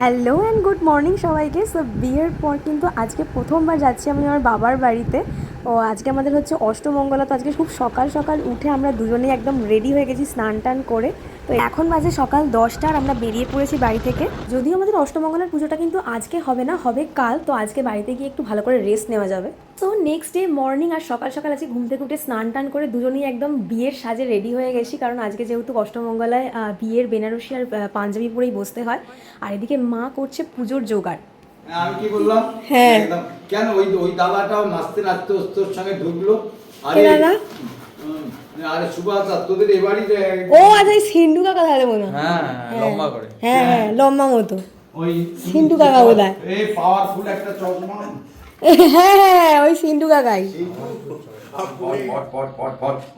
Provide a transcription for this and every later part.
Hello and good morning সবাইকে। So বিয়ের পর কিন্তু আজকে প্রথমবার যাচ্ছি আমি আমার বাবার বাড়িতে। ও আজকে আমাদের হচ্ছে অষ্টমঙ্গলা। তো আজকে খুব সকাল সকাল উঠে আমরা দুজনেই একদম রেডি হয়ে গেছি স্নান টান করে। তো এখন বাজে সকাল 10টা আর আমরা বেরিয়ে পড়েছি বাড়ি থেকে। যদিও আমাদের অষ্টমঙ্গলার পুজোটা কিন্তু আজকে হবে না, হবে কাল। তো আজকে বাড়িতে গিয়ে একটু ভালো করে রেস্ট নেওয়া যাবে। তো নেক্সট ডে মর্নিং আর সকাল সকাল আজকে ঘুম থেকে উঠে স্নান টান করে দুজনেই একদম বিয়ের সাজে রেডি হয়ে গেছি, কারণ আজকে যেহেতু অষ্টমঙ্গলায় বিয়ের বেনারসি আর পাঞ্জাবি পরেই বসতে হয়। আর এদিকে মা করছে পুজোর জোগাড়। আমি কি বললাম? হ্যাঁ, একদম কেন ওই দাদাটাও নাচতে নাচতে তোর সঙ্গে ঢুকলো। আরে দাদা আরে সুভাষ তোদের এবারই ও আচ্ছা, এই সিন্ধু কাকা তাহলে মনে হয়। হ্যাঁ লম্বা করে। হ্যাঁ হ্যাঁ, লম্বা মতো ওই সিন্ধু কাকা বোধহয়। এই পাওয়ারফুল একটা চশমা। হ্যাঁ হ্যাঁ, ওই সিন্ধু কাকাই।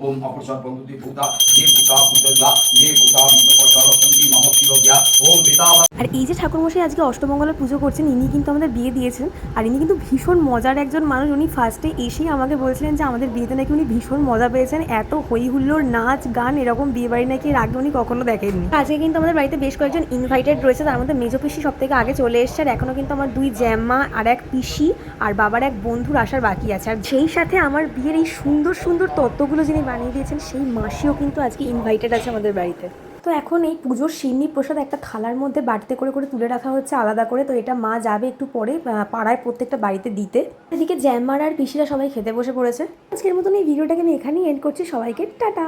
ওম অপরসর বন্ধুতি ভূতা যে ভূতা ভূতলা যে ভূতা বিষ্ণুকর্তা রসন্তি মহশিরজ্ঞা ওম বেতাবা। আর এই যে ঠাকুরমশাই আজকে অষ্টমঙ্গলার পুজো করছেন, ইনি কিন্তু আমাদের বিয়ে দিয়েছেন। আর ইনি কিন্তু ভীষণ মজার একজন মানুষ। উনি ফার্স্টে এসেই আমাকে বলছিলেন যে আমাদের বিয়েতে নাকি উনি ভীষণ মজা পেয়েছেন, এত হই হুল্লোড় নাচ গান এরকম বিয়ে বাড়ি নাকি এর আগে উনি কখনো দেখেননি। আজকে কিন্তু আমাদের বাড়িতে বেশ কয়েকজন ইনভাইটেড রয়েছে, তার মধ্যে মেজো পিসি সব থেকে আগে চলে এসছে। আর এখনও কিন্তু আমার 2 জ্যাম্মা আর এক পিসি আর বাবার এক বন্ধুর আসার বাকি আছে। আর সেই সাথে আমার বিয়ের এই সুন্দর সুন্দর তত্ত্বগুলো যিনি বানিয়ে দিয়েছেন সেই মাসিও কিন্তু আজকে ইনভাইটেড আছে আমাদের বাড়িতে। তো এখন এই পুজোর সিন্নি প্রসাদ একটা থালার মধ্যে বাড়িতে করে করে তুলে রাখা হচ্ছে আলাদা করে। তো এটা মা যাবে একটু পরে পাড়ায় প্রত্যেকটা বাড়িতে দিতে। এদিকে জ্যাম্মার আর পিসিরা সবাই খেতে বসে পড়েছে। আজকের মতন এই ভিডিওটাকে আমি এখানেই এন্ড করছি। সবাইকে টাটা।